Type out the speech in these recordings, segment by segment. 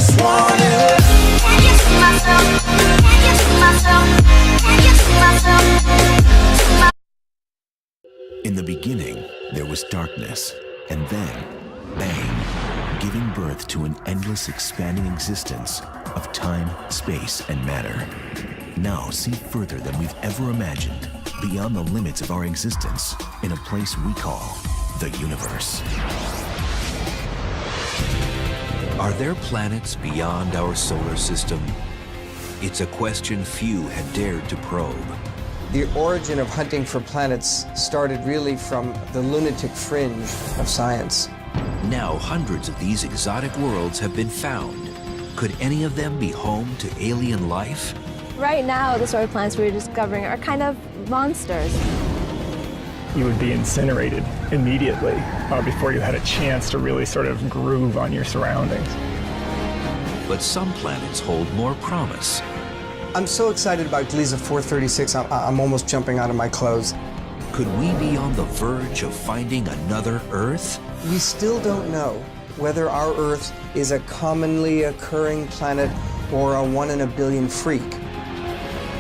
just wanna. Can you see myself? Can you see myself? Can you see myself? In the beginning, there was darkness, and then, bang, giving birth to an endless expanding existence of time, space, and matter. Now see further than we've ever imagined, beyond the limits of our existence, in a place we call the universe. Are there planets beyond our solar system? It's a question few had dared to probe. The origin of hunting for planets started really from the lunatic fringe of science. Now hundreds of these exotic worlds have been found. Could any of them be home to alien life? Right now, the sort of planets we're discovering are kind of monsters. You would be incinerated immediately before you had a chance to really sort of groove on your surroundings. But some planets hold more promise. I'm so excited about Gliese 436, I'm almost jumping out of my clothes. Could we be on the verge of finding another Earth? We still don't know whether our Earth is a commonly occurring planet or a 1 in a billion freak.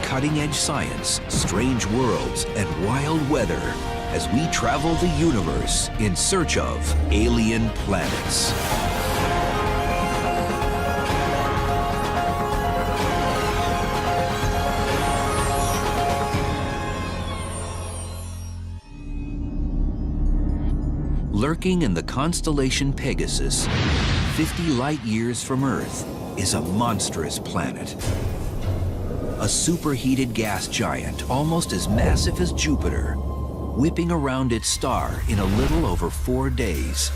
Cutting-edge science, strange worlds, and wild weather as we travel the universe in search of alien planets. Lurking in the constellation Pegasus, 50 light years from Earth, is a monstrous planet. A superheated gas giant almost as massive as Jupiter, whipping around its star in a little over 4 days.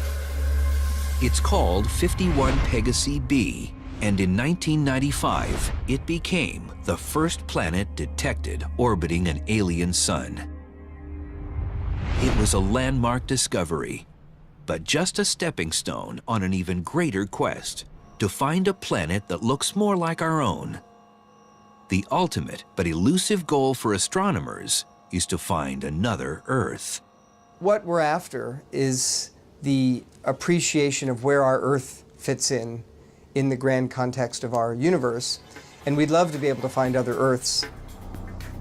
It's called 51 Pegasi b, and in 1995, it became the first planet detected orbiting an alien sun. It was a landmark discovery, but just a stepping stone on an even greater quest to find a planet that looks more like our own. The ultimate but elusive goal for astronomers is to find another Earth. What we're after is the appreciation of where our Earth fits in the grand context of our universe, and we'd love to be able to find other Earths.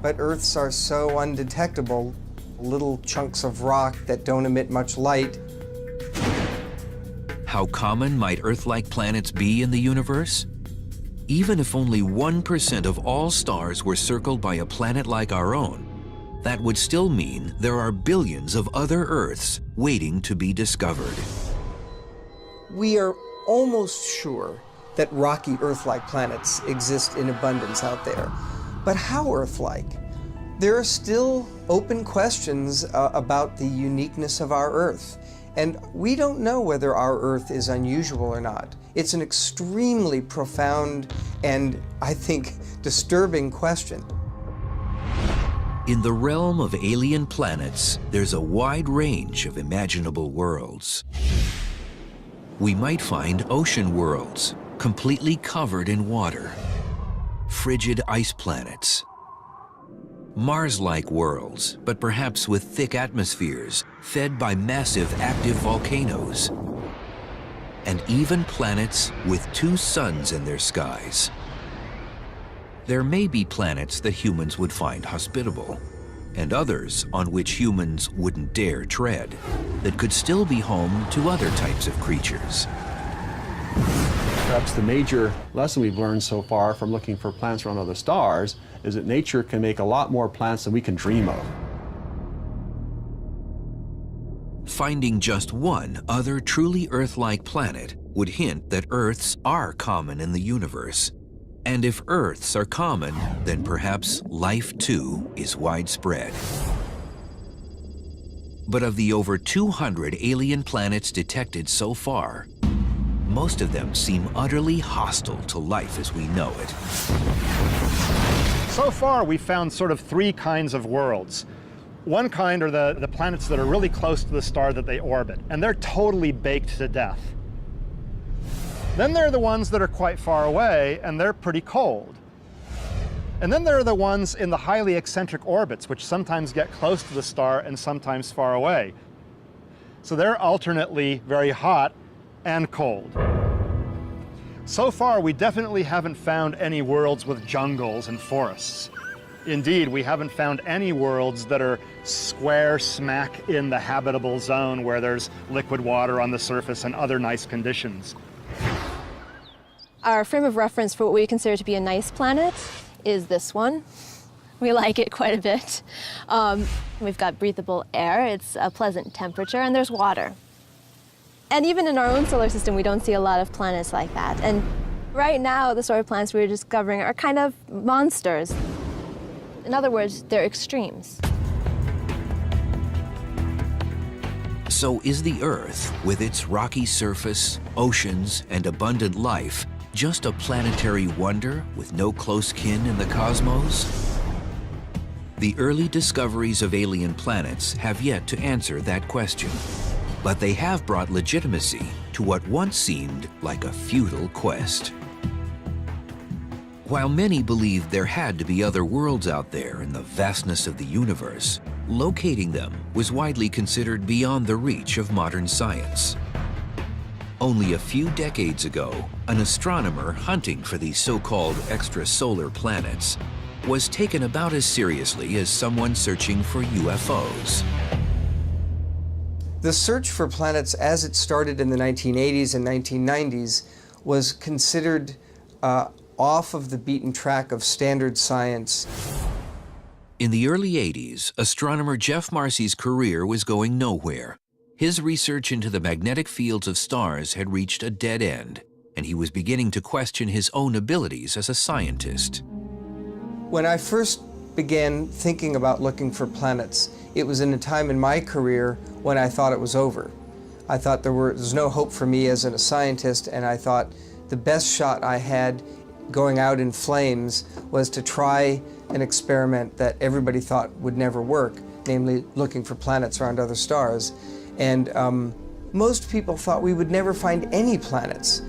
But Earths are so undetectable, little chunks of rock that don't emit much light. How common might Earth-like planets be in the universe? Even if only 1% of all stars were circled by a planet like our own, that would still mean there are billions of other Earths waiting to be discovered. We are almost sure that rocky Earth-like planets exist in abundance out there. But how Earth-like? There are still open questions about the uniqueness of our Earth. And we don't know whether our Earth is unusual or not. It's an extremely profound and, I think, disturbing question. In the realm of alien planets, there's a wide range of imaginable worlds. We might find ocean worlds, completely covered in water, frigid ice planets, Mars-like worlds, but perhaps with thick atmospheres, fed by massive active volcanoes, and even planets with 2 suns in their skies. There may be planets that humans would find hospitable, and others on which humans wouldn't dare tread, that could still be home to other types of creatures. Perhaps the major lesson we've learned so far from looking for planets around other stars is that nature can make a lot more planets than we can dream of. Finding just one other truly Earth-like planet would hint that Earths are common in the universe. And if Earths are common, then perhaps life too is widespread. But of the over 200 alien planets detected so far, most of them seem utterly hostile to life as we know it. So far, we've found sort of 3 kinds of worlds. One kind are the planets that are really close to the star that they orbit, and they're totally baked to death. Then there are the ones that are quite far away, and they're pretty cold. And then there are the ones in the highly eccentric orbits, which sometimes get close to the star and sometimes far away. So they're alternately very hot and cold. So far, we definitely haven't found any worlds with jungles and forests. Indeed, we haven't found any worlds that are square smack in the habitable zone where there's liquid water on the surface and other nice conditions. Our frame of reference for what we consider to be a nice planet is this one. We like it quite a bit. We've got breathable air, it's a pleasant temperature, and there's water. And even in our own solar system, we don't see a lot of planets like that. And right now, the sort of planets we're discovering are kind of monsters. In other words, they're extremes. So is the Earth, with its rocky surface, oceans, and abundant life, just a planetary wonder with no close kin in the cosmos? The early discoveries of alien planets have yet to answer that question, but they have brought legitimacy to what once seemed like a futile quest. While many believed there had to be other worlds out there in the vastness of the universe, locating them was widely considered beyond the reach of modern science. Only a few decades ago, an astronomer hunting for these so-called extrasolar planets was taken about as seriously as someone searching for UFOs. The search for planets as it started in the 1980s and 1990s was considered off of the beaten track of standard science. In the early 80s, astronomer Jeff Marcy's career was going nowhere. His research into the magnetic fields of stars had reached a dead end, and he was beginning to question his own abilities as a scientist. When I first began thinking about looking for planets, it was in a time in my career when I thought it was over. I thought there was no hope for me as a scientist, and I thought the best shot I had going out in flames was to try an experiment that everybody thought would never work, namely looking for planets around other stars. And most people thought we would never find any planets.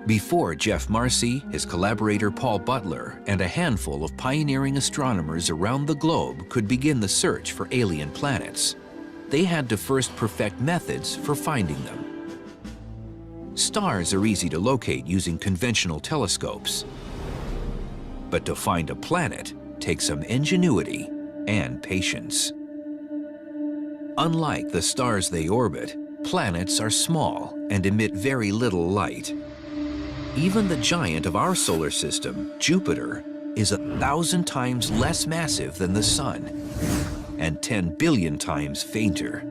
Before Jeff Marcy, his collaborator Paul Butler, and a handful of pioneering astronomers around the globe could begin the search for alien planets, they had to first perfect methods for finding them. Stars are easy to locate using conventional telescopes, but to find a planet takes some ingenuity and patience. Unlike the stars they orbit, planets are small and emit very little light. Even the giant of our solar system, Jupiter, is 1,000 times less massive than the Sun and 10 billion times fainter.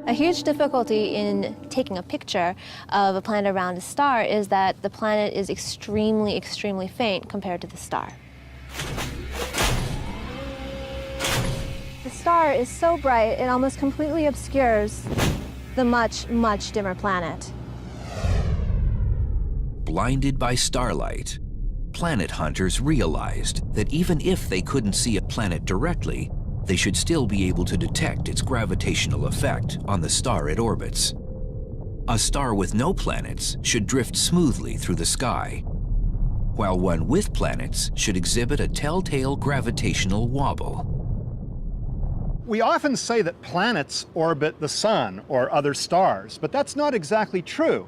A huge difficulty in taking a picture of a planet around a star is that the planet is extremely, extremely faint compared to the star. The star is so bright, it almost completely obscures the much, much dimmer planet. Blinded by starlight, planet hunters realized that even if they couldn't see a planet directly, they should still be able to detect its gravitational effect on the star it orbits. A star with no planets should drift smoothly through the sky, while one with planets should exhibit a telltale gravitational wobble. We often say that planets orbit the sun or other stars, but that's not exactly true.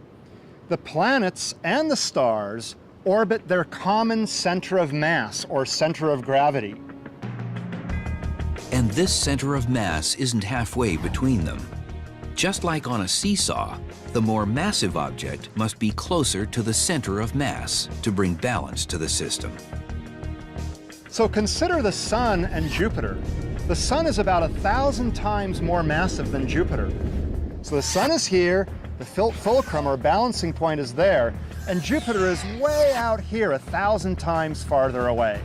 The planets and the stars orbit their common center of mass or center of gravity. And this center of mass isn't halfway between them. Just like on a seesaw, the more massive object must be closer to the center of mass to bring balance to the system. So consider the Sun and Jupiter. The Sun is about 1,000 times more massive than Jupiter. So the Sun is here, the fulcrum or balancing point is there, and Jupiter is way out here 1,000 times farther away.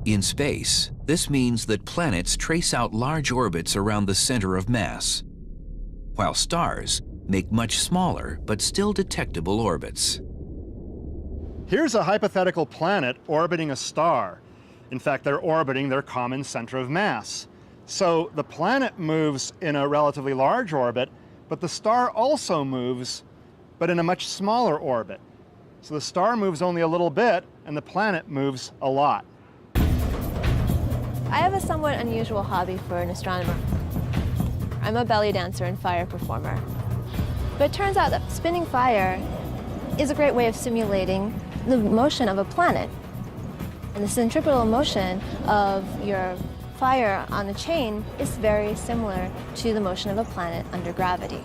In space, this means that planets trace out large orbits around the center of mass, while stars make much smaller but still detectable orbits. Here's a hypothetical planet orbiting a star. In fact, they're orbiting their common center of mass. So the planet moves in a relatively large orbit, but the star also moves, but in a much smaller orbit. So the star moves only a little bit, and the planet moves a lot. I have a somewhat unusual hobby for an astronomer. I'm a belly dancer and fire performer. But it turns out that spinning fire is a great way of simulating the motion of a planet. And the centripetal motion of your fire on a chain is very similar to the motion of a planet under gravity.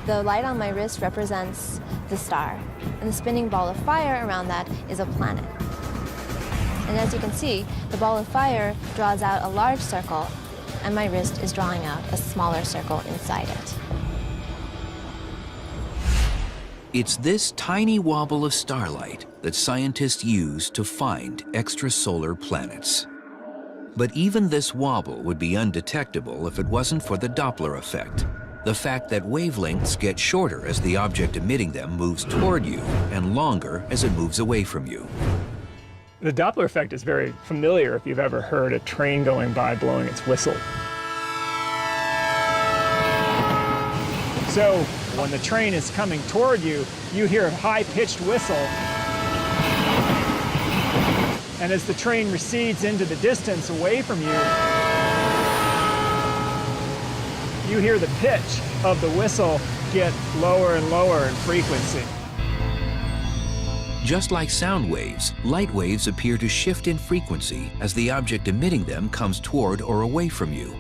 The light on my wrist represents the star, and the spinning ball of fire around that is a planet. And as you can see, the ball of fire draws out a large circle, and my wrist is drawing out a smaller circle inside it. It's this tiny wobble of starlight that scientists use to find extrasolar planets. But even this wobble would be undetectable if it wasn't for the Doppler effect, the fact that wavelengths get shorter as the object emitting them moves toward you and longer as it moves away from you. The Doppler effect is very familiar if you've ever heard a train going by blowing its whistle. So when the train is coming toward you, you hear a high-pitched whistle. And as the train recedes into the distance away from you, you hear the pitch of the whistle get lower and lower in frequency. Just like sound waves, light waves appear to shift in frequency as the object emitting them comes toward or away from you.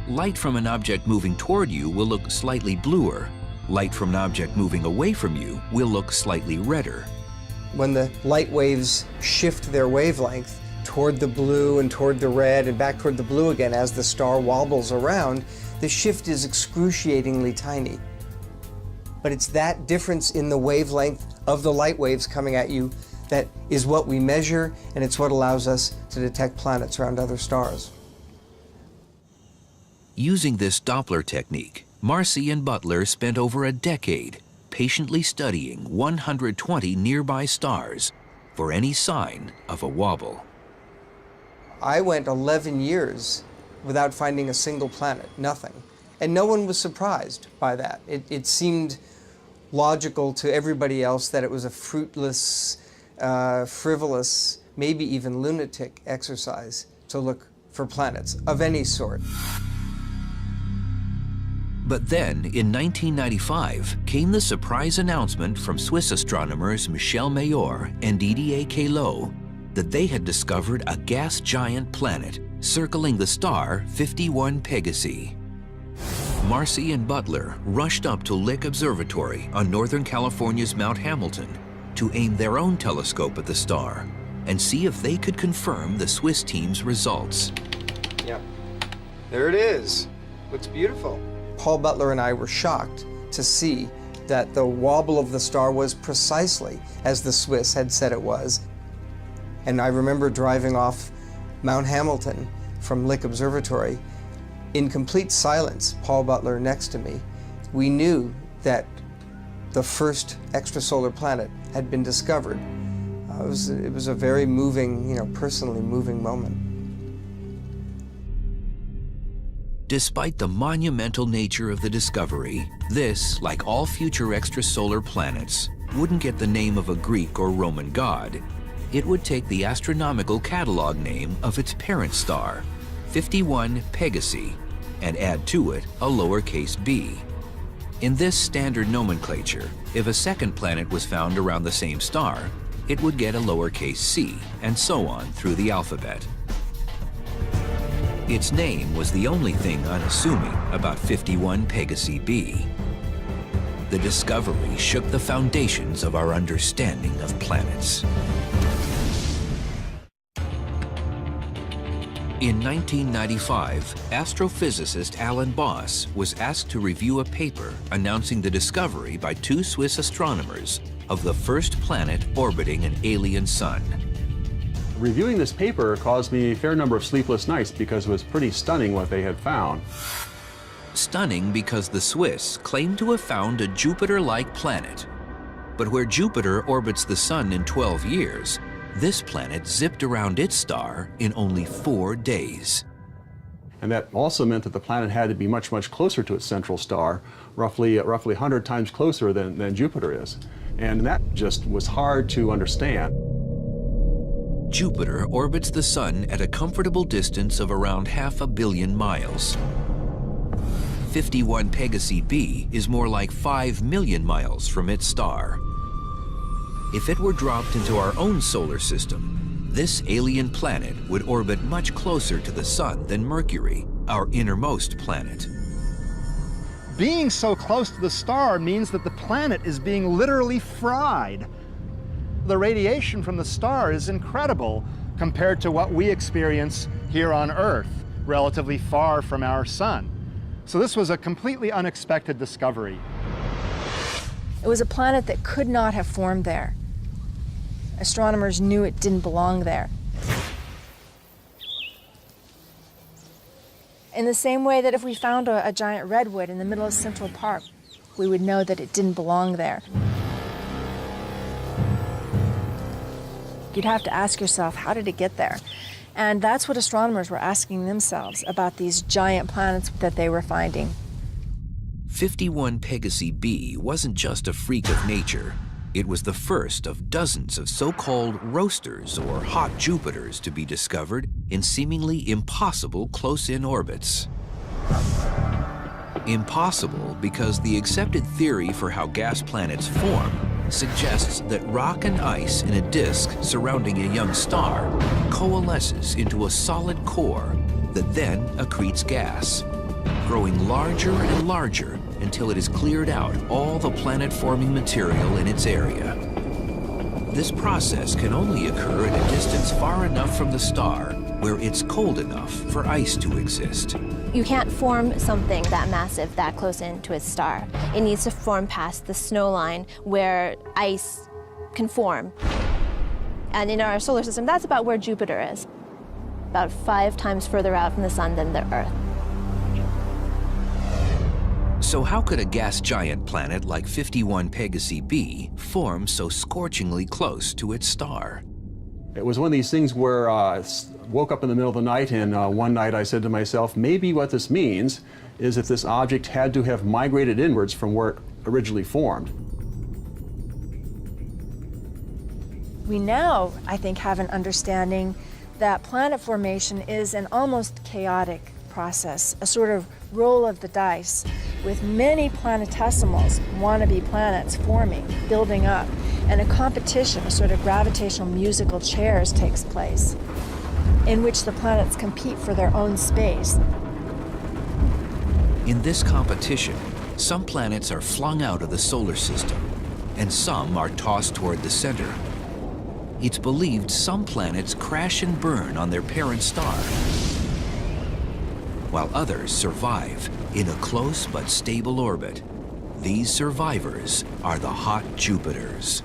Light from an object moving toward you will look slightly bluer. Light from an object moving away from you will look slightly redder. When the light waves shift their wavelength toward the blue and toward the red and back toward the blue again as the star wobbles around, the shift is excruciatingly tiny. But it's that difference in the wavelength of the light waves coming at you that is what we measure, and it's what allows us to detect planets around other stars. Using this Doppler technique, Marcy and Butler spent over a decade patiently studying 120 nearby stars for any sign of a wobble. I went 11 years without finding a single planet, nothing. And no one was surprised by that. It seemed logical to everybody else that it was a fruitless, frivolous, maybe even lunatic exercise to look for planets of any sort. But then, in 1995, came the surprise announcement from Swiss astronomers Michel Mayor and Didier Queloz that they had discovered a gas giant planet circling the star 51 Pegasi. Marcy and Butler rushed up to Lick Observatory on Northern California's Mount Hamilton to aim their own telescope at the star and see if they could confirm the Swiss team's results. Yep, there it is. Looks beautiful. Paul Butler and I were shocked to see that the wobble of the star was precisely as the Swiss had said it was. And I remember driving off Mount Hamilton from Lick Observatory in complete silence, Paul Butler next to me. We knew that the first extrasolar planet had been discovered. It was a very moving, personally moving moment. Despite the monumental nature of the discovery, this, like all future extrasolar planets, wouldn't get the name of a Greek or Roman god. It would take the astronomical catalog name of its parent star, 51 Pegasi, and add to it a lowercase b. In this standard nomenclature, if a second planet was found around the same star, it would get a lowercase c, and so on through the alphabet. Its name was the only thing unassuming about 51 Pegasi b. The discovery shook the foundations of our understanding of planets. In 1995, astrophysicist Alan Boss was asked to review a paper announcing the discovery by two Swiss astronomers of the first planet orbiting an alien sun. Reviewing this paper caused me a fair number of sleepless nights because it was pretty stunning what they had found. Stunning because the Swiss claimed to have found a Jupiter-like planet. But where Jupiter orbits the sun in 12 years, this planet zipped around its star in only 4 days. And that also meant that the planet had to be much, much closer to its central star, roughly 100 times closer than Jupiter is. And that just was hard to understand. Jupiter orbits the sun at a comfortable distance of around 500 million miles. 51 Pegasi b is more like 5 million miles from its star. If it were dropped into our own solar system, this alien planet would orbit much closer to the Sun than Mercury, our innermost planet. Being so close to the star means that the planet is being literally fried. The radiation from the star is incredible compared to what we experience here on Earth, relatively far from our Sun. So this was a completely unexpected discovery. It was a planet that could not have formed there. Astronomers knew it didn't belong there. In the same way that if we found a giant redwood in the middle of Central Park, we would know that it didn't belong there. You'd have to ask yourself, how did it get there? And that's what astronomers were asking themselves about these giant planets that they were finding. 51 Pegasi b wasn't just a freak of nature. It was the first of dozens of so-called roasters or hot Jupiters to be discovered in seemingly impossible close-in orbits. Impossible because the accepted theory for how gas planets form suggests that rock and ice in a disk surrounding a young star coalesces into a solid core that then accretes gas, growing larger and larger until it has cleared out all the planet-forming material in its area. This process can only occur at a distance far enough from the star where it's cold enough for ice to exist. You can't form something that massive that close into its star. It needs to form past the snow line where ice can form. And in our solar system, that's about where Jupiter is, about 5 times further out from the Sun than the Earth. So how could a gas giant planet like 51 Pegasi b form so scorchingly close to its star? It was one of these things where I woke up in the middle of the night, and one night I said to myself, maybe what this means is that this object had to have migrated inwards from where it originally formed. We now, I think, have an understanding that planet formation is an almost chaotic process, a sort of roll of the dice, with many planetesimals, wannabe planets forming, building up, and a competition, a sort of gravitational musical chairs takes place, in which the planets compete for their own space. In this competition, some planets are flung out of the solar system, and some are tossed toward the center. It's believed some planets crash and burn on their parent star, while others survive in a close but stable orbit. These survivors are the hot Jupiters.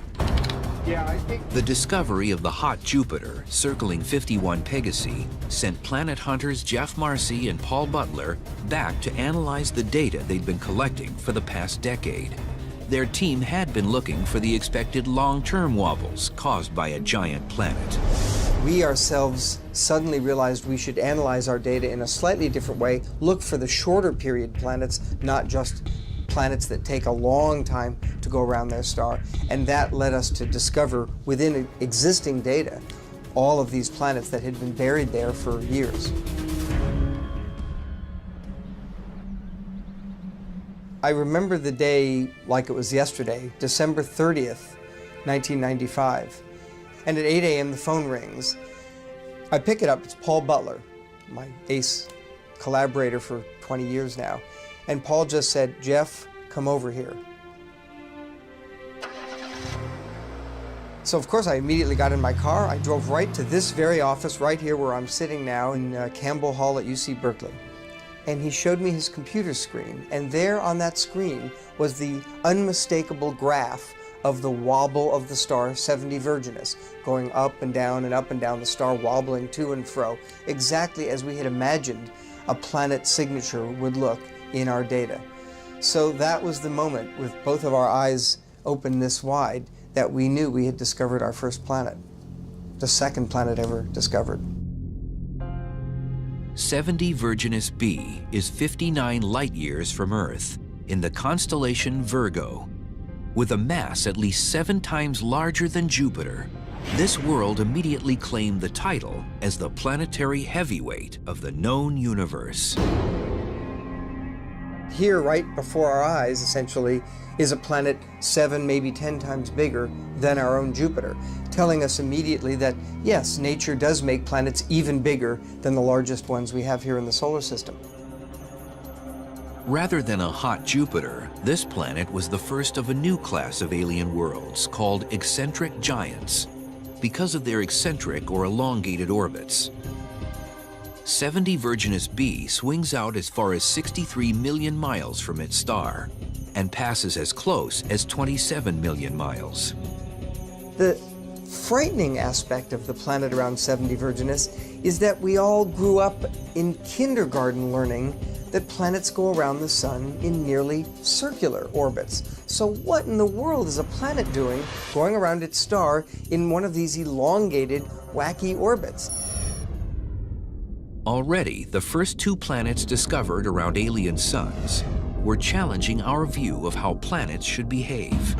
The discovery of the hot Jupiter circling 51 Pegasi sent planet hunters Jeff Marcy and Paul Butler back to analyze the data they'd been collecting for the past decade. Their team had been looking for the expected long-term wobbles caused by a giant planet. We ourselves suddenly realized we should analyze our data in a slightly different way, look for the shorter period planets, not just planets that take a long time to go around their star, and that led us to discover within existing data all of these planets that had been buried there for years. I remember the day like it was yesterday, December 30th, 1995. And at 8 a.m. the phone rings. I pick it up, it's Paul Butler, my ace collaborator for 20 years now. And Paul just said, Jeff, come over here. So of course I immediately got in my car. I drove right to this very office right here where I'm sitting now in Campbell Hall at UC Berkeley. And he showed me his computer screen, and there on that screen was the unmistakable graph of the wobble of the star 70 Virginis, going up and down the star, wobbling to and fro, exactly as we had imagined a planet signature would look in our data. So that was the moment, with both of our eyes open this wide, that we knew we had discovered our first planet, the second planet ever discovered. 70 Virginis b is 59 light-years from Earth in the constellation Virgo. With a mass at least 7 times larger than Jupiter, this world immediately claimed the title as the planetary heavyweight of the known universe. Here, right before our eyes, essentially, is a planet 7, maybe 10 times bigger than our own Jupiter, telling us immediately that, yes, nature does make planets even bigger than the largest ones we have here in the solar system. Rather than a hot Jupiter, this planet was the first of a new class of alien worlds called eccentric giants, because of their eccentric or elongated orbits. 70 Virginis b swings out as far as 63 million miles from its star and passes as close as 27 million miles. The frightening aspect of the planet around 70 Virginis is that we all grew up in kindergarten learning that planets go around the sun in nearly circular orbits. So what in the world is a planet doing going around its star in one of these elongated, wacky orbits? Already, the first 2 planets discovered around alien suns were challenging our view of how planets should behave.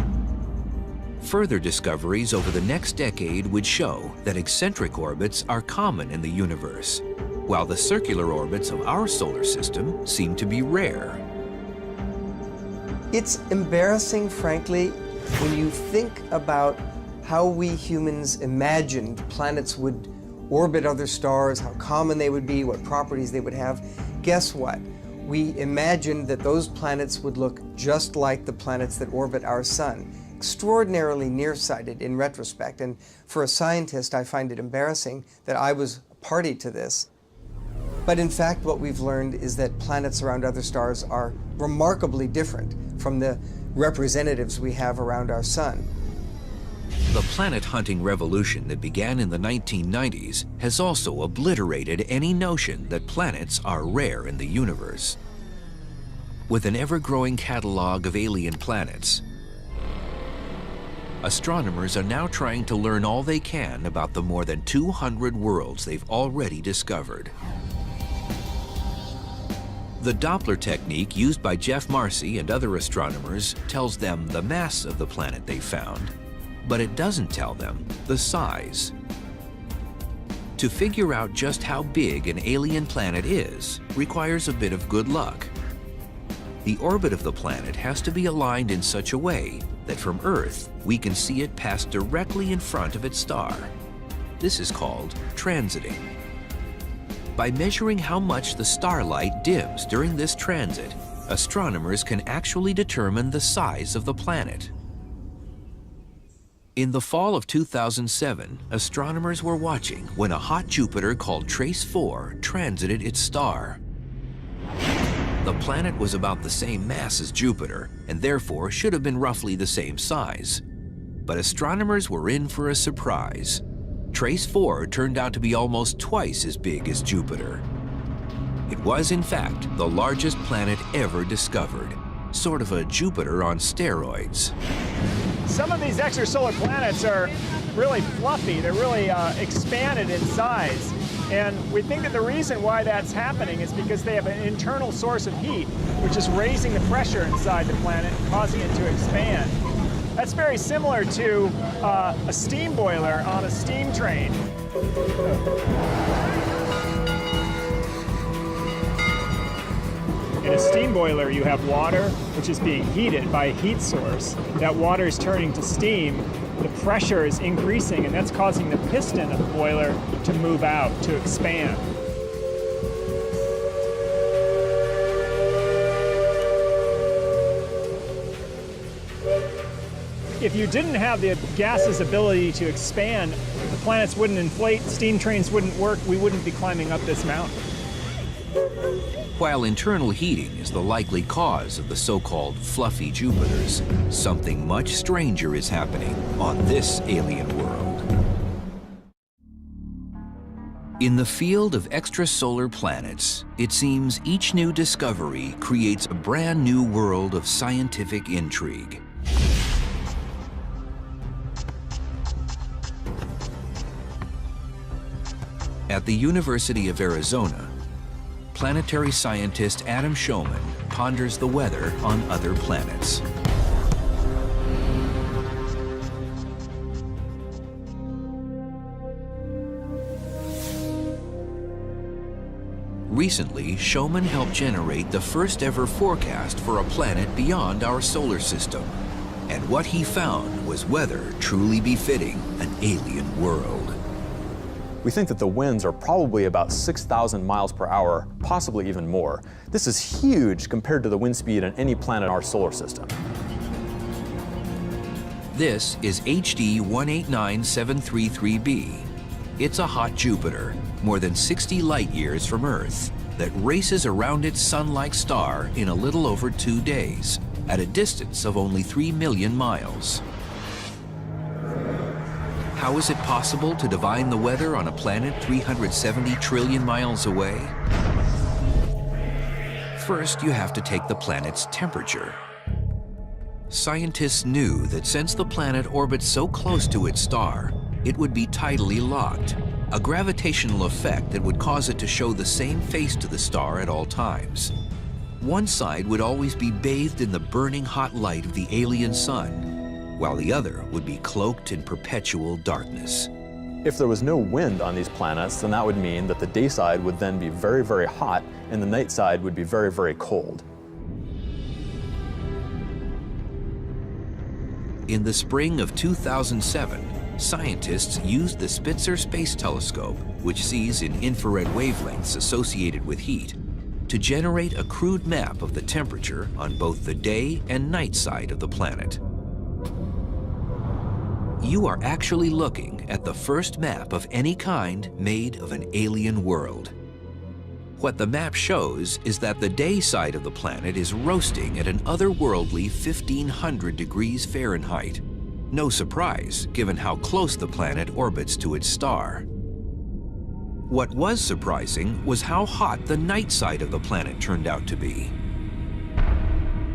Further discoveries over the next decade would show that eccentric orbits are common in the universe, while the circular orbits of our solar system seem to be rare. It's embarrassing, frankly, when you think about how we humans imagined planets would orbit other stars, how common they would be, what properties they would have. Guess what? We imagined that those planets would look just like the planets that orbit our sun. Extraordinarily nearsighted in retrospect, and for a scientist, I find it embarrassing that I was a party to this. But in fact, what we've learned is that planets around other stars are remarkably different from the representatives we have around our sun. The planet-hunting revolution that began in the 1990s has also obliterated any notion that planets are rare in the universe. With an ever-growing catalog of alien planets, astronomers are now trying to learn all they can about the more than 200 worlds they've already discovered. The Doppler technique used by Jeff Marcy and other astronomers tells them the mass of the planet they found, but it doesn't tell them the size. To figure out just how big an alien planet is requires a bit of good luck. The orbit of the planet has to be aligned in such a way that from Earth we can see it pass directly in front of its star. This is called transiting. By measuring how much the starlight dims during this transit, astronomers can actually determine the size of the planet. In the fall of 2007, astronomers were watching when a hot Jupiter called Trace 4 transited its star. The planet was about the same mass as Jupiter and therefore should have been roughly the same size. But astronomers were in for a surprise. Trace 4 turned out to be almost twice as big as Jupiter. It was, in fact, the largest planet ever discovered, sort of a Jupiter on steroids. Some of these extrasolar planets are really fluffy. They're really expanded in size. And we think that the reason why that's happening is because they have an internal source of heat, which is raising the pressure inside the planet and causing it to expand. That's very similar to a steam boiler on a steam train. In a steam boiler, you have water, which is being heated by a heat source. That water is turning to steam. The pressure is increasing, and that's causing the piston of the boiler to move out, to expand. If you didn't have the gas's ability to expand, the planets wouldn't inflate, steam trains wouldn't work, we wouldn't be climbing up this mountain. While internal heating is the likely cause of the so-called fluffy Jupiters, something much stranger is happening on this alien world. In the field of extrasolar planets, it seems each new discovery creates a brand new world of scientific intrigue. At the University of Arizona, planetary scientist Adam Showman ponders the weather on other planets. Recently, Showman helped generate the first ever forecast for a planet beyond our solar system. And what he found was weather truly befitting an alien world. We think that the winds are probably about 6,000 miles per hour, possibly even more. This is huge compared to the wind speed on any planet in our solar system. This is HD 189733b. It's a hot Jupiter, more than 60 light years from Earth, that races around its sun-like star in a little over 2 days, at a distance of only 3 million miles. How is it possible to divine the weather on a planet 370 trillion miles away? First, you have to take the planet's temperature. Scientists knew that since the planet orbits so close to its star, it would be tidally locked, a gravitational effect that would cause it to show the same face to the star at all times. One side would always be bathed in the burning hot light of the alien sun, while the other would be cloaked in perpetual darkness. If there was no wind on these planets, then that would mean that the day side would then be very, very hot, and the night side would be very, very cold. In the spring of 2007, scientists used the Spitzer Space Telescope, which sees in infrared wavelengths associated with heat, to generate a crude map of the temperature on both the day and night side of the planet. You are actually looking at the first map of any kind made of an alien world. What the map shows is that the day side of the planet is roasting at an otherworldly 1,500 degrees Fahrenheit. No surprise, given how close the planet orbits to its star. What was surprising was how hot the night side of the planet turned out to be.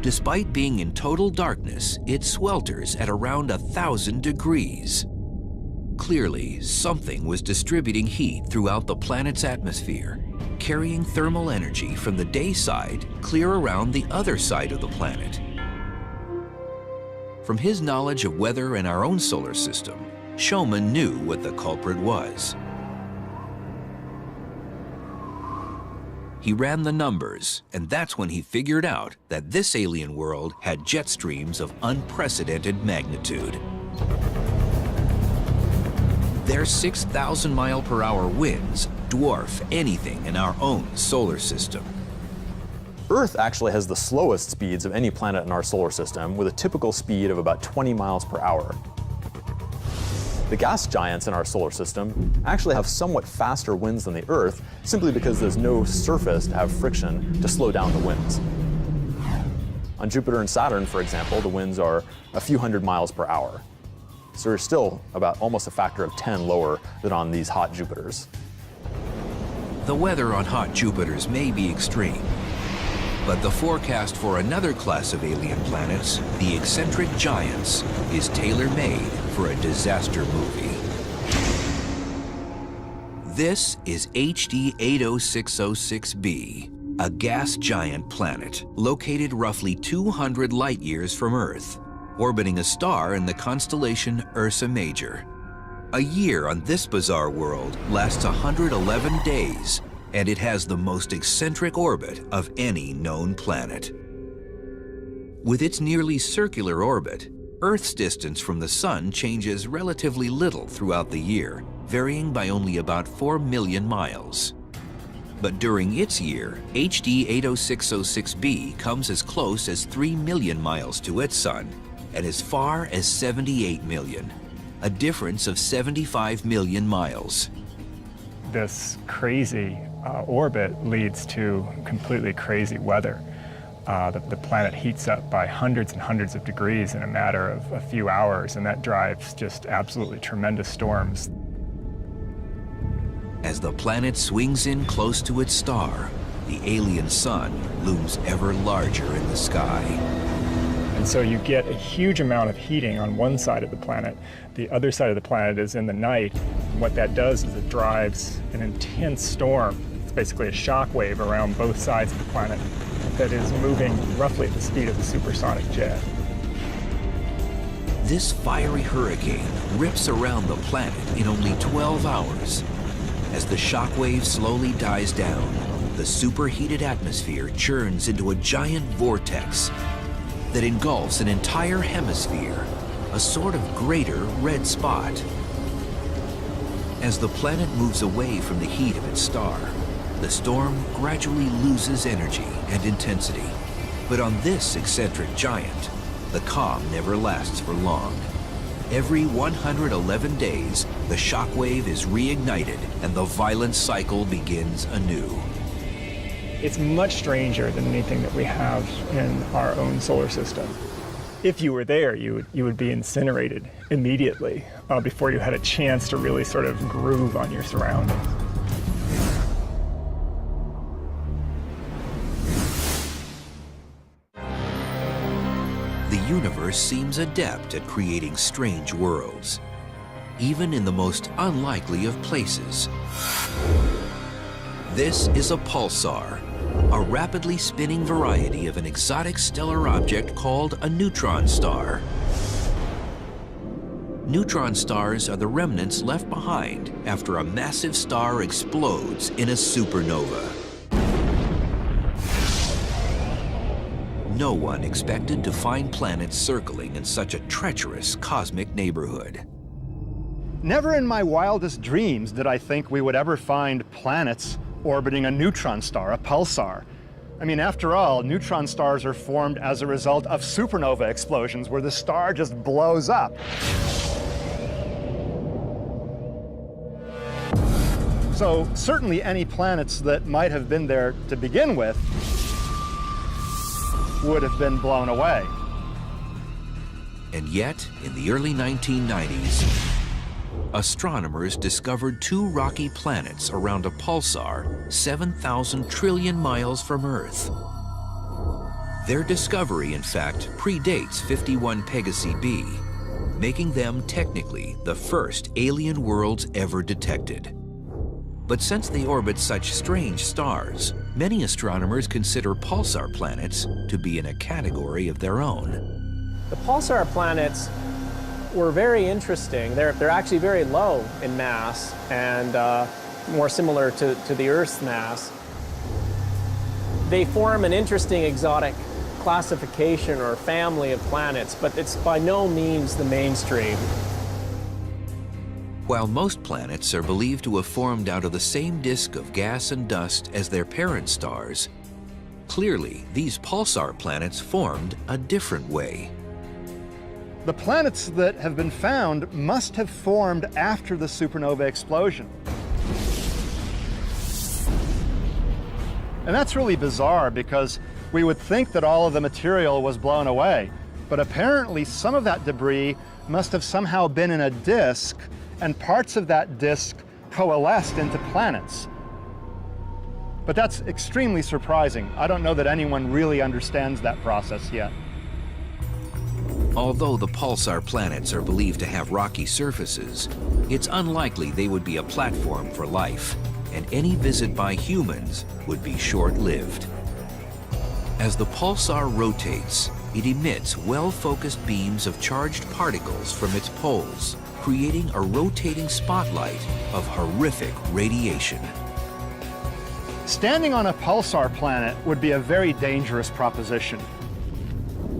Despite being in total darkness, it swelters at around 1,000 degrees. Clearly, something was distributing heat throughout the planet's atmosphere, carrying thermal energy from the day side clear around the other side of the planet. From his knowledge of weather in our own solar system, Showman knew what the culprit was. He ran the numbers, and that's when he figured out that this alien world had jet streams of unprecedented magnitude. Their 6,000 mile per hour winds dwarf anything in our own solar system. Earth actually has the slowest speeds of any planet in our solar system, with a typical speed of about 20 miles per hour. The gas giants in our solar system actually have somewhat faster winds than the Earth, simply because there's no surface to have friction to slow down the winds. On Jupiter and Saturn, for example, the winds are a few hundred miles per hour. So they're still about almost a factor of 10 lower than on these hot Jupiters. The weather on hot Jupiters may be extreme, but the forecast for another class of alien planets, the eccentric giants, is tailor-made for a disaster movie. This is HD 80606b, a gas giant planet located roughly 200 light years from Earth, orbiting a star in the constellation Ursa Major. A year on this bizarre world lasts 111 days, and it has the most eccentric orbit of any known planet. With its nearly circular orbit, Earth's distance from the Sun changes relatively little throughout the year, varying by only about 4 million miles. But during its year, HD 80606b comes as close as 3 million miles to its Sun, and as far as 78 million, a difference of 75 million miles. This crazy orbit leads to completely crazy weather. The planet heats up by hundreds and hundreds of degrees in a matter of a few hours, and that drives just absolutely tremendous storms. As the planet swings in close to its star, the alien sun looms ever larger in the sky. And so you get a huge amount of heating on one side of the planet. The other side of the planet is in the night. And what that does is it drives an intense storm. It's basically a shock wave around both sides of the planet that is moving roughly at the speed of a supersonic jet. This fiery hurricane rips around the planet in only 12 hours. As the shock wave slowly dies down, the superheated atmosphere churns into a giant vortex that engulfs an entire hemisphere, a sort of greater red spot. As the planet moves away from the heat of its star, the storm gradually loses energy and intensity. But on this eccentric giant, the calm never lasts for long. Every 111 days, the shockwave is reignited and the violent cycle begins anew. It's much stranger than anything that we have in our own solar system. If you were there, you would be incinerated immediately before you had a chance to really sort of groove on your surroundings. The universe seems adept at creating strange worlds, even in the most unlikely of places. This is a pulsar, a rapidly spinning variety of an exotic stellar object called a neutron star. Neutron stars are the remnants left behind after a massive star explodes in a supernova. No one expected to find planets circling in such a treacherous cosmic neighborhood. Never in my wildest dreams did I think we would ever find planets orbiting a neutron star, a pulsar. I mean, after all, neutron stars are formed as a result of supernova explosions where the star just blows up. So certainly any planets that might have been there to begin with would have been blown away. And yet, in the early 1990s, astronomers discovered two rocky planets around a pulsar 7,000 trillion miles from Earth. Their discovery, in fact, predates 51 Pegasi b, making them technically the first alien worlds ever detected. But since they orbit such strange stars, many astronomers consider pulsar planets to be in a category of their own. The pulsar planets were very interesting. They're actually very low in mass and more similar to the Earth's mass. They form an interesting exotic classification or family of planets, but it's by no means the mainstream. While most planets are believed to have formed out of the same disk of gas and dust as their parent stars, clearly these pulsar planets formed a different way. The planets that have been found must have formed after the supernova explosion. And that's really bizarre because we would think that all of the material was blown away, but apparently some of that debris must have somehow been in a disk, and parts of that disk coalesced into planets. But that's extremely surprising. I don't know that anyone really understands that process yet. Although the pulsar planets are believed to have rocky surfaces, it's unlikely they would be a platform for life, and any visit by humans would be short-lived. As the pulsar rotates, it emits well-focused beams of charged particles from its poles, creating a rotating spotlight of horrific radiation. Standing on a pulsar planet would be a very dangerous proposition.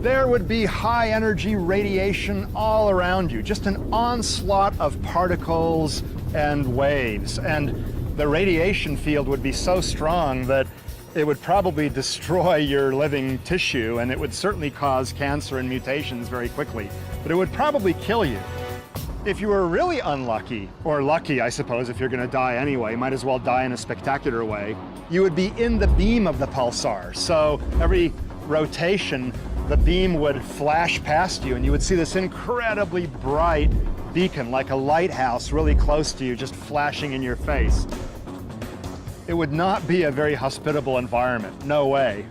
There would be high-energy radiation all around you, just an onslaught of particles and waves, and the radiation field would be so strong that it would probably destroy your living tissue, and it would certainly cause cancer and mutations very quickly, but it would probably kill you. If you were really unlucky, or lucky, I suppose, if you're going to die anyway, might as well die in a spectacular way, you would be in the beam of the pulsar. So every rotation, the beam would flash past you, and you would see this incredibly bright beacon, like a lighthouse really close to you, just flashing in your face. It would not be a very hospitable environment, no way.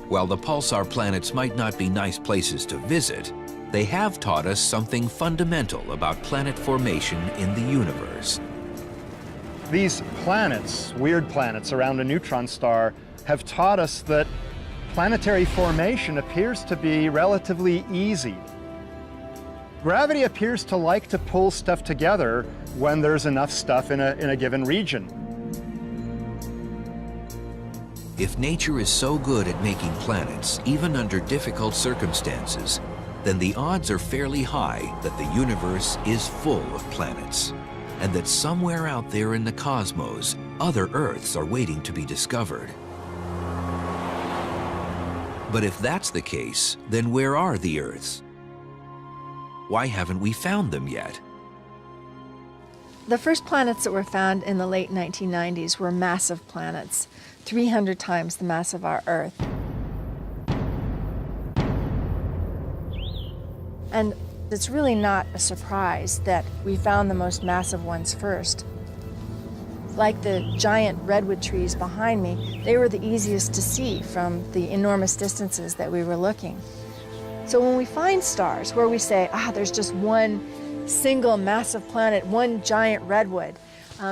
While the pulsar planets might not be nice places to visit, they have taught us something fundamental about planet formation in the universe. These planets, weird planets around a neutron star, have taught us that planetary formation appears to be relatively easy. Gravity appears to like to pull stuff together when there's enough stuff in a given region. If nature is so good at making planets, even under difficult circumstances, then the odds are fairly high that the universe is full of planets, and that somewhere out there in the cosmos, other Earths are waiting to be discovered. But if that's the case, then where are the Earths? Why haven't we found them yet? The first planets that were found in the late 1990s were massive planets, 300 times the mass of our Earth. And it's really not a surprise that we found the most massive ones first. Like the giant redwood trees behind me, they were the easiest to see from the enormous distances that we were looking. So when we find stars where we say, there's just one single massive planet, one giant redwood,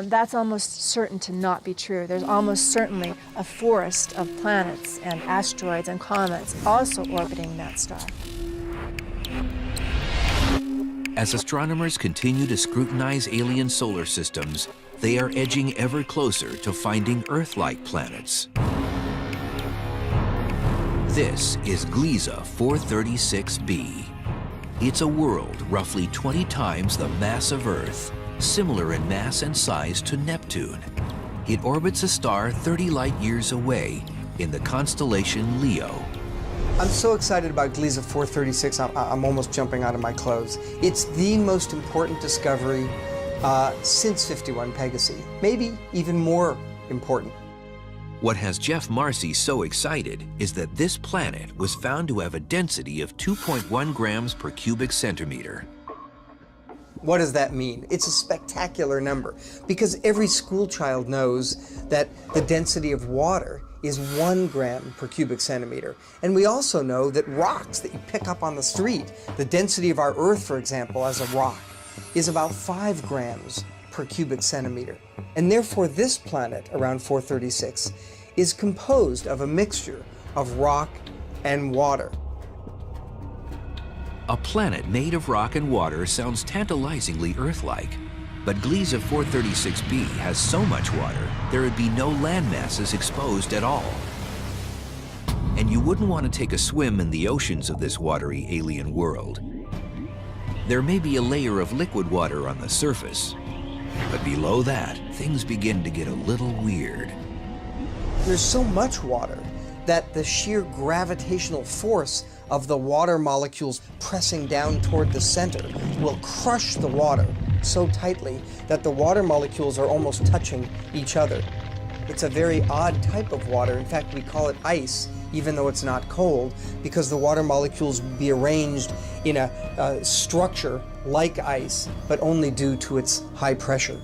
that's almost certain to not be true. There's almost certainly a forest of planets and asteroids and comets also orbiting that star. As astronomers continue to scrutinize alien solar systems, they are edging ever closer to finding Earth-like planets. This is Gliese 436b. It's a world roughly 20 times the mass of Earth, similar in mass and size to Neptune. It orbits a star 30 light-years away in the constellation Leo. I'm so excited about Gliese 436, I'm almost jumping out of my clothes. It's the most important discovery since 51 Pegasi, maybe even more important. What has Jeff Marcy so excited is that this planet was found to have a density of 2.1 grams per cubic centimeter. What does that mean? It's a spectacular number because every school child knows that the density of water is 1 gram per cubic centimeter. And we also know that rocks that you pick up on the street, the density of our Earth, for example, as a rock, is about 5 grams per cubic centimeter. And therefore this planet, around 436, is composed of a mixture of rock and water. A planet made of rock and water sounds tantalizingly Earth-like, but Gliese 436b has so much water, there would be no land masses exposed at all. And you wouldn't want to take a swim in the oceans of this watery alien world. There may be a layer of liquid water on the surface, but below that, things begin to get a little weird. There's so much water that the sheer gravitational force of the water molecules pressing down toward the center will crush the water so tightly that the water molecules are almost touching each other. It's a very odd type of water. In fact, we call it ice, even though it's not cold, because the water molecules will be arranged in a structure like ice, but only due to its high pressure.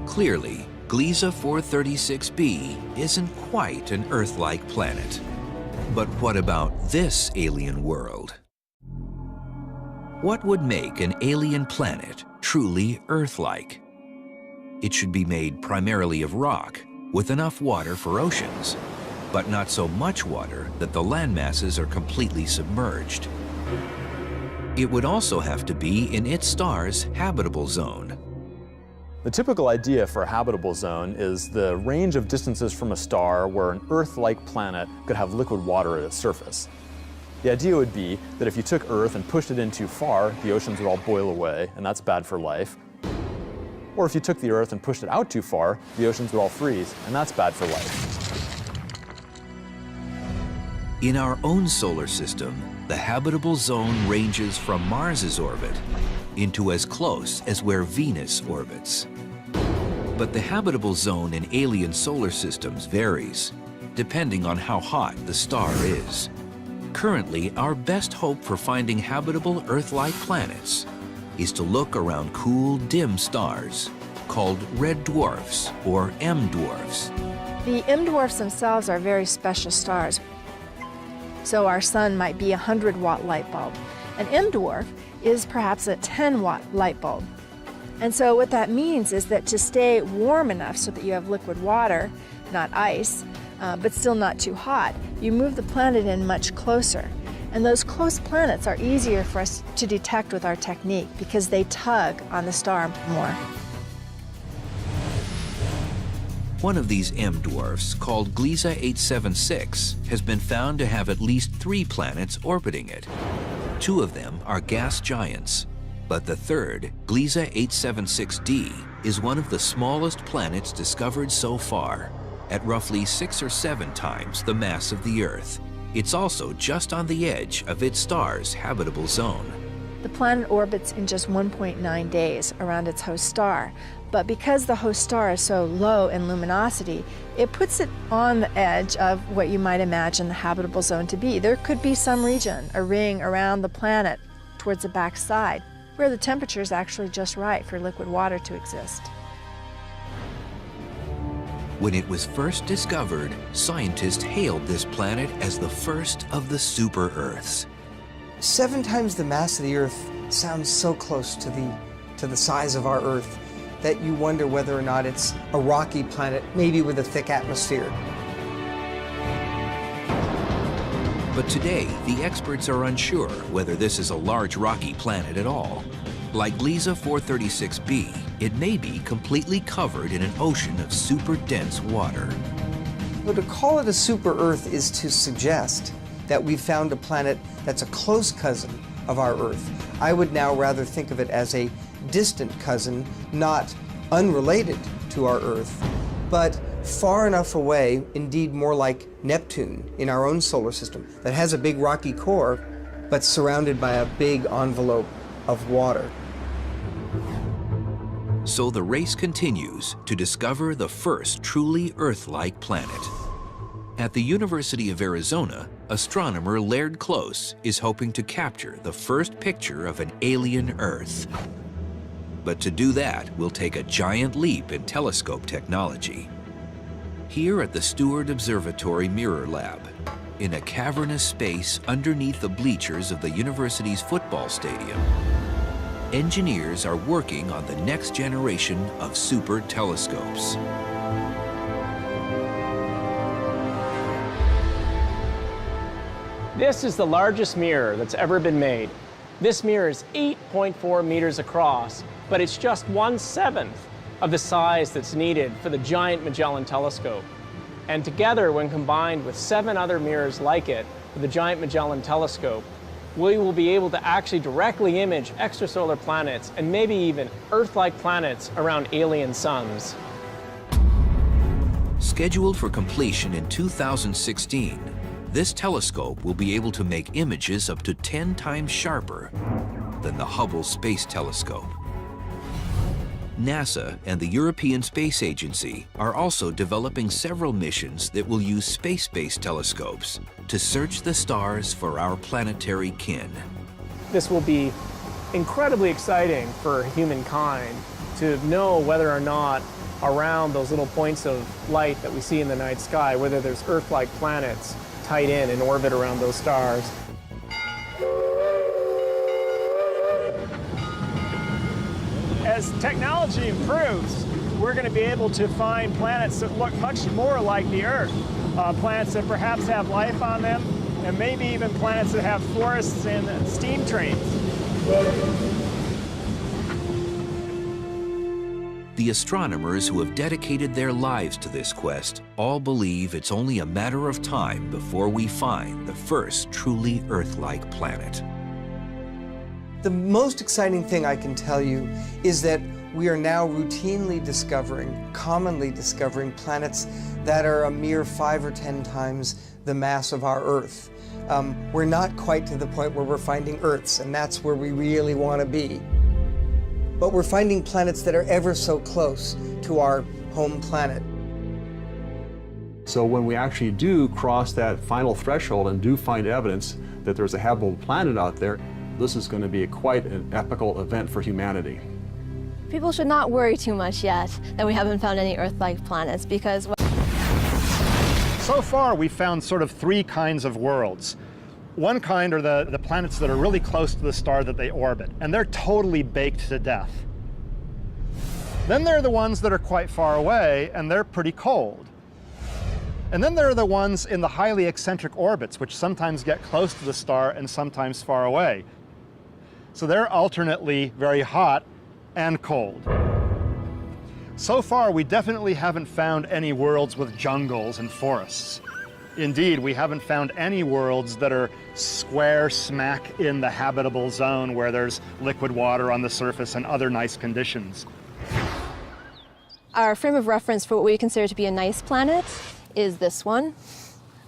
Clearly, Gliese 436b isn't quite an Earth-like planet. But what about this alien world? What would make an alien planet truly Earth-like? It should be made primarily of rock, with enough water for oceans, but not so much water that the land masses are completely submerged. It would also have to be in its star's habitable zone. The typical idea for a habitable zone is the range of distances from a star where an Earth-like planet could have liquid water at its surface. The idea would be that if you took Earth and pushed it in too far, the oceans would all boil away, and that's bad for life. Or if you took the Earth and pushed it out too far, the oceans would all freeze, and that's bad for life. In our own solar system, the habitable zone ranges from Mars's orbit into as close as where Venus orbits. But the habitable zone in alien solar systems varies, depending on how hot the star is. Currently, our best hope for finding habitable Earth-like planets is to look around cool, dim stars called red dwarfs or M dwarfs. The M dwarfs themselves are very special stars. So our sun might be a 100-watt light bulb. An M dwarf is perhaps a 10-watt light bulb. And so what that means is that to stay warm enough so that you have liquid water, not ice, but still not too hot, you move the planet in much closer. And those close planets are easier for us to detect with our technique because they tug on the star more. One of these M dwarfs, called Gliese 876, has been found to have at least 3 planets orbiting it. 2 of them are gas giants, but the third, Gliese 876d, is one of the smallest planets discovered so far, at roughly 6 or 7 times the mass of the Earth. It's also just on the edge of its star's habitable zone. The planet orbits in just 1.9 days around its host star, but because the host star is so low in luminosity, it puts it on the edge of what you might imagine the habitable zone to be. There could be some region, a ring around the planet towards the back side, where the temperature is actually just right for liquid water to exist. When it was first discovered, scientists hailed this planet as the first of the super-Earths. 7 times the mass of the Earth sounds so close to the size of our Earth that you wonder whether or not it's a rocky planet, maybe with a thick atmosphere. But today, the experts are unsure whether this is a large rocky planet at all. Like Gliese 436b, it may be completely covered in an ocean of super-dense water. But to call it a super-Earth is to suggest that we've found a planet that's a close cousin of our Earth. I would now rather think of it as a distant cousin, not unrelated to our Earth, but far enough away, indeed more like Neptune in our own solar system, that has a big rocky core, but surrounded by a big envelope of water. So the race continues to discover the first truly Earth-like planet. At the University of Arizona, astronomer Laird Close is hoping to capture the first picture of an alien Earth. But to do that will take a giant leap in telescope technology. Here at the Steward Observatory Mirror Lab, in a cavernous space underneath the bleachers of the university's football stadium, engineers are working on the next generation of super telescopes. This is the largest mirror that's ever been made. This mirror is 8.4 meters across, but it's just 1/7 of the size that's needed for the giant Magellan telescope. And together, when combined with 7 other mirrors like it for the giant Magellan telescope, we will be able to actually directly image extrasolar planets and maybe even Earth-like planets around alien suns. Scheduled for completion in 2016, this telescope will be able to make images up to 10 times sharper than the Hubble Space Telescope. NASA and the European Space Agency are also developing several missions that will use space-based telescopes to search the stars for our planetary kin. This will be incredibly exciting for humankind to know whether or not around those little points of light that we see in the night sky, whether there's Earth-like planets tied in orbit around those stars. As technology improves, we're going to be able to find planets that look much more like the Earth. Planets that perhaps have life on them, and maybe even planets that have forests and steam trains. The astronomers who have dedicated their lives to this quest all believe it's only a matter of time before we find the first truly Earth-like planet. The most exciting thing I can tell you is that we are now routinely commonly discovering planets that are a mere 5 or 10 times the mass of our Earth. We're not quite to the point where we're finding Earths, and that's where we really want to be. But we're finding planets that are ever so close to our home planet. So when we actually do cross that final threshold and do find evidence that there's a habitable planet out there, this is going to be quite an epical event for humanity. People should not worry too much yet that we haven't found any Earth-like planets because... So far, we've found sort of 3 kinds of worlds. One kind are the planets that are really close to the star that they orbit, and they're totally baked to death. Then there are the ones that are quite far away, and they're pretty cold. And then there are the ones in the highly eccentric orbits, which sometimes get close to the star and sometimes far away. So they're alternately very hot and cold. So far, we definitely haven't found any worlds with jungles and forests. Indeed, we haven't found any worlds that are square smack in the habitable zone where there's liquid water on the surface and other nice conditions. Our frame of reference for what we consider to be a nice planet is this one.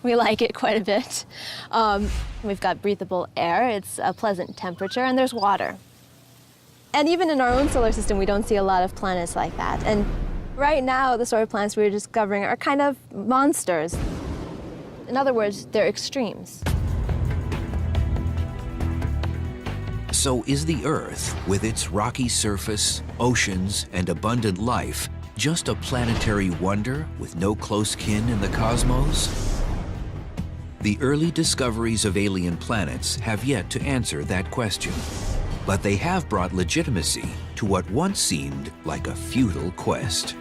We like it quite a bit. We've got breathable air, it's a pleasant temperature, and there's water. And even in our own solar system, we don't see a lot of planets like that. And right now, the sort of planets we're discovering are kind of monsters. In other words, they're extremes. So is the Earth, with its rocky surface, oceans, and abundant life, just a planetary wonder with no close kin in the cosmos? The early discoveries of alien planets have yet to answer that question, but they have brought legitimacy to what once seemed like a futile quest.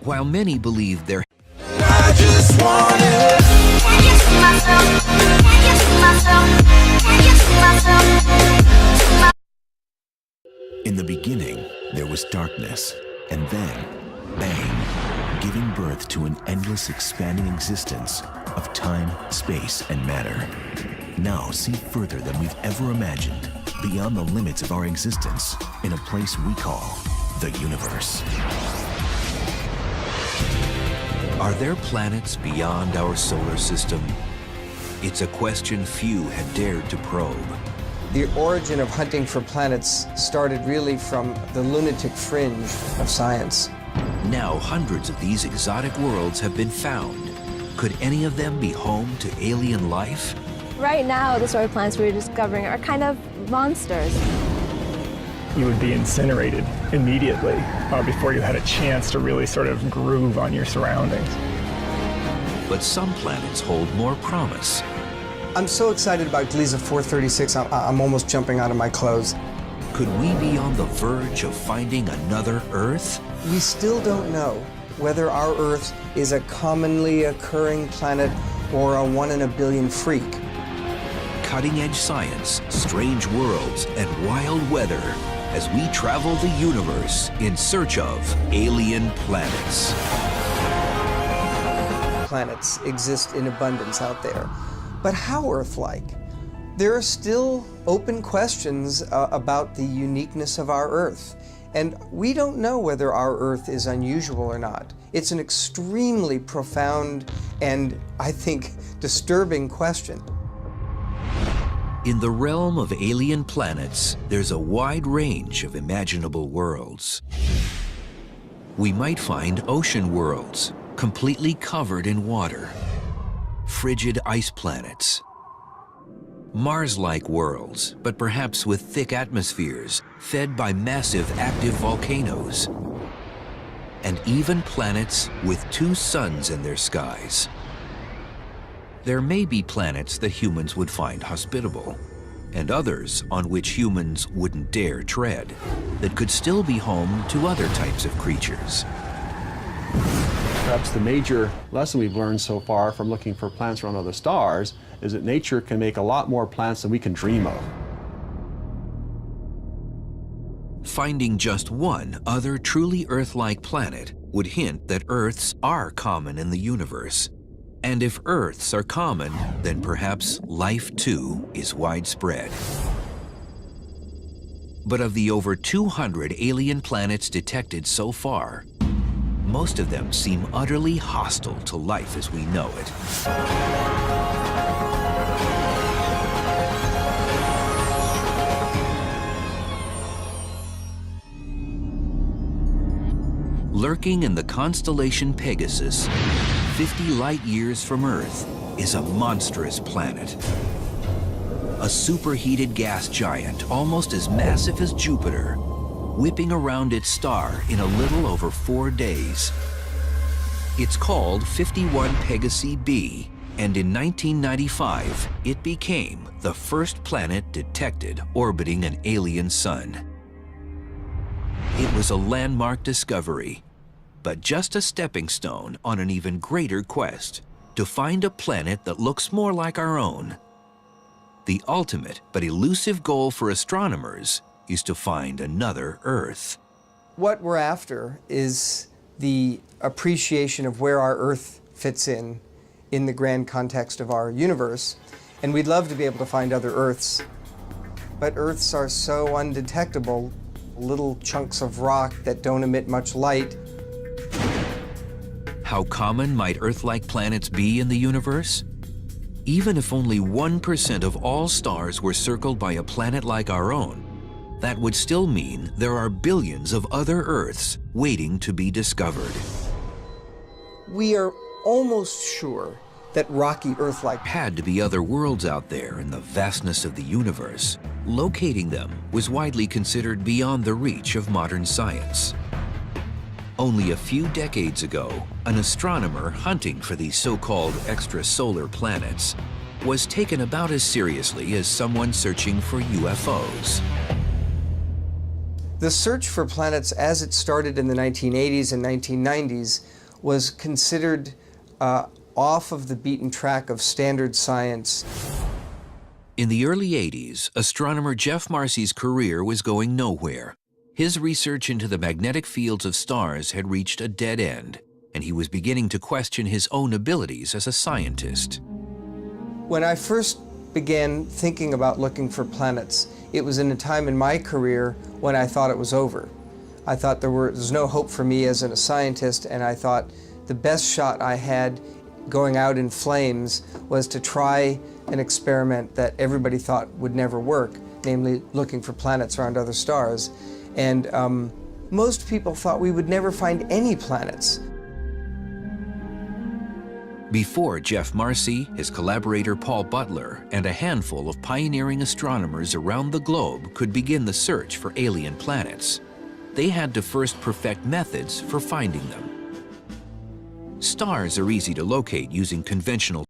While many believe there Can you see myself? Can you see myself? Can you see myself? In the beginning, there was darkness, and then, bang, giving birth to an endless expanding existence of time, space, and matter. Now see further than we've ever imagined, beyond the limits of our existence, in a place we call the universe. Are there planets beyond our solar system? It's a question few had dared to probe. The origin of hunting for planets started really from the lunatic fringe of science. Now hundreds of these exotic worlds have been found. Could any of them be home to alien life? Right now, the sort of planets we're discovering are kind of monsters. You would be incinerated immediately before you had a chance to really sort of groove on your surroundings. But some planets hold more promise. I'm so excited about Gliese 436, I'm almost jumping out of my clothes. Could we be on the verge of finding another Earth? We still don't know whether our Earth is a commonly occurring planet or a 1 in a billion freak. Cutting-edge science, strange worlds, and wild weather as we travel the universe in search of alien planets. Planets exist in abundance out there, but how Earth-like? There are still open questions about the uniqueness of our Earth, and we don't know whether our Earth is unusual or not. It's an extremely profound and, I think, disturbing question. In the realm of alien planets, there's a wide range of imaginable worlds. We might find ocean worlds, completely covered in water, frigid ice planets, Mars-like worlds, but perhaps with thick atmospheres, fed by massive active volcanoes, and even planets with 2 suns in their skies. There may be planets that humans would find hospitable, and others on which humans wouldn't dare tread, that could still be home to other types of creatures. Perhaps the major lesson we've learned so far from looking for planets around other stars is that nature can make a lot more planets than we can dream of. Finding just one other truly Earth-like planet would hint that Earths are common in the universe. And if Earths are common, then perhaps life too is widespread. But of the over 200 alien planets detected so far, most of them seem utterly hostile to life as we know it. Lurking in the constellation Pegasus, 50 light-years from Earth, is a monstrous planet. A superheated gas giant almost as massive as Jupiter, whipping around its star in a little over 4 days. It's called 51 Pegasi b, and in 1995, it became the first planet detected orbiting an alien sun. It was a landmark discovery, but just a stepping stone on an even greater quest to find a planet that looks more like our own. The ultimate but elusive goal for astronomers is to find another Earth. What we're after is the appreciation of where our Earth fits in the grand context of our universe. And we'd love to be able to find other Earths. But Earths are so undetectable, little chunks of rock that don't emit much light. How common might Earth-like planets be in the universe? Even if only 1% of all stars were circled by a planet like our own, that would still mean there are billions of other Earths waiting to be discovered. We are almost sure that rocky Earth-like Had to be other worlds out there in the vastness of the universe. Locating them was widely considered beyond the reach of modern science. Only a few decades ago, an astronomer hunting for these so-called extrasolar planets was taken about as seriously as someone searching for UFOs. The search for planets as it started in the 1980s and 1990s was considered off of the beaten track of standard science. In the early 80s, astronomer Jeff Marcy's career was going nowhere. His research into the magnetic fields of stars had reached a dead end, and he was beginning to question his own abilities as a scientist. When I first began thinking about looking for planets, it was in a time in my career when I thought it was over. I thought there was no hope for me as a scientist, and I thought the best shot I had going out in flames was to try an experiment that everybody thought would never work, namely looking for planets around other stars. And most people thought we would never find any planets. Before Jeff Marcy, his collaborator Paul Butler, and a handful of pioneering astronomers around the globe could begin the search for alien planets, they had to first perfect methods for finding them. Stars are easy to locate using conventional